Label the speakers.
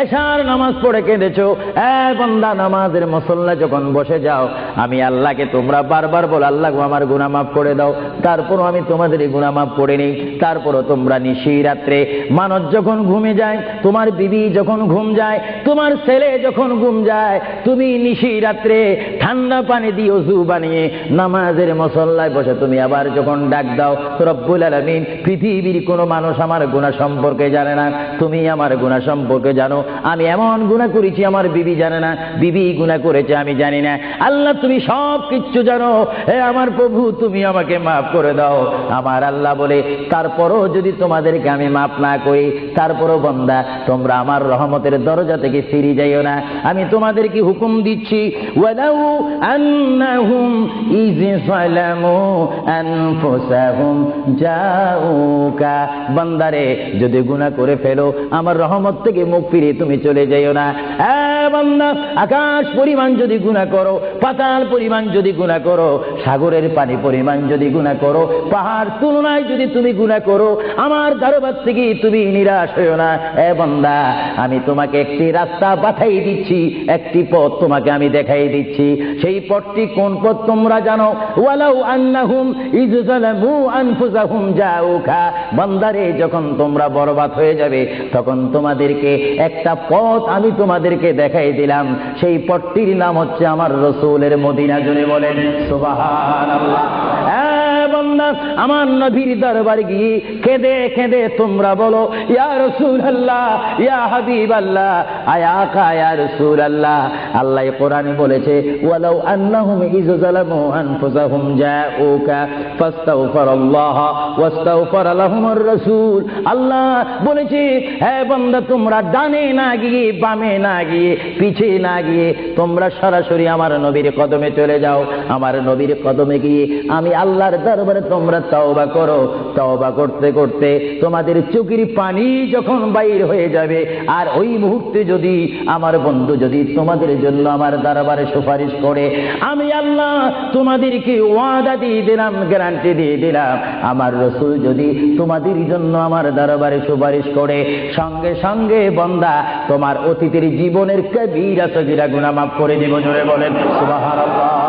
Speaker 1: এশার নামাজ পড়ে কেঁদেছো, বান্দা নামাজের মুসল্লা যখন বসে যাও, আমি আল্লাহকে তোমরা বারবার বল, আল্লাহ আমার গুনাহ মাফ করে দাও, তারপরও আমি তোমাদের এই গুনাহ মাফ করে নিই। তারপরও তোমরা নিশি রাত্রে মানুষ যখন ঘুমে যায়, তোমার বিবি যখন ঘুম যায়, তোমার ছেলে যখন ঘুম যায়, তুমি নিশি রাত্রে ঠান্ডা পানি দিয়ে ওযু বানিয়ে নামাজের মুসল্লায় বসে তুমি আবার যখন ডাক দাও, রব্বুল আলামিন, পৃথিবীর কোনো মানুষ আমার গুনাহ সম্পর্কে জানে না, তুমি আমার গুনাহ সম্পর্কে জানো। আমি এমন গুনাহ করেছি আমার বিবি জানে না, বিবি গুনাহ করেছে আমি জানি না। আল্লাহ তুমি সব কিচ্ছু জানো, হে আমার প্রভু তুমি আমাকে মাফ করে দাও। আমার আল্লাহ বলে, তারপরও যদি তোমাদেরকে আমি মাফ না করি, তারপরও বান্দা তোমরা আমার রহমতের দরজা থেকে ফিরে যাইও না। আমি তোমাদেরকে হুকুম দিচ্ছি, ওয়ালাউ আন্নাহুম ইয যালামু আনফুসাহুম জাউকা, বান্দারে যদি গুনাহ করে ফেলো আমার রহমত থেকে মুখ ফিরে তুমি চলে যাইও না। বান্দা, আকাশ পরিমাণ যদি গুনাহ করো, পাতাল পরিমাণ যদি গুনাহ করো, সাগরের পানি পরিমাণ যদি গুনাহ করো, পাহাড় তুলনায় যদি তুমি গুনাহ করো, আমার দরবার থেকে তুমি নিরাশ হইও না। বান্দা, আমি তোমাকে একটি রাস্তা পাঠাই দিচ্ছি, একটি পথ তোমাকে আমি দেখাই দিচ্ছি। সেই পথটি কোন পথ তোমরা জানো? ওয়ালাউ আন্নাহুম ইয যালামু আনফুসাহুম জাউকা, বান্দারে যখন তোমরা বরবাদ হয়ে যাবে, তখন তোমাদেরকে একটা পথ আমি তোমাদেরকে দেখাই দিলাম। সেই পথটির নাম হচ্ছে আমার রাসূলের মদিনা। জুড়ে বলেন সুবহানাল্লাহ। বান্দা, আমার নবীর দরবার গিয়ে কেঁদে কেঁদে তোমরা বলো, ইয়া রাসূলুল্লাহ, ইয়া হাবিবাল্লাহ, আয়া আকা ইয়া রাসূলুল্লাহ। আল্লাহ কোরআনে বলেছে, ওয়ালাউ আন্নাহুম ইয যালামু আনফুসাহুম জাউকা ফাস্তাগফিরুল্লাহ ওয়াস্তাগফার লাহুমুর রাসূল। আল্লাহ বলেছে, হে বান্দা, তোমরা ডানে না গিয়ে, বামে না গিয়ে, পিছে না গিয়ে তোমরা সরাসরি আমার নবীর কদমে চলে যাও। আমার নবীর কদমে গিয়ে আমি আল্লাহর দরবারে তোমরা তওবা করো। তওবা করতে করতে তোমাদের চোখের পানি যখন বাইর হয়ে যাবে, আর ওই মুহূর্তে যদি আমার বন্ধু যদি তোমাদের জন্য আমার দরবারে সুপারিশ করে, আমি আল্লাহ তোমাদেরকে ওয়াদা দিয়ে দিলাম, গ্যারান্টি দিয়ে দিলাম, আমার রাসূল যদি তোমাদের জন্য আমার দরবারে সুপারিশ করে, সঙ্গে সঙ্গে বান্দা তোমার অতীতের জীবনের কবিরা সগীরা গুনাহ মাফ করে দিব। জোরে বলেন সুবহানাল্লাহ।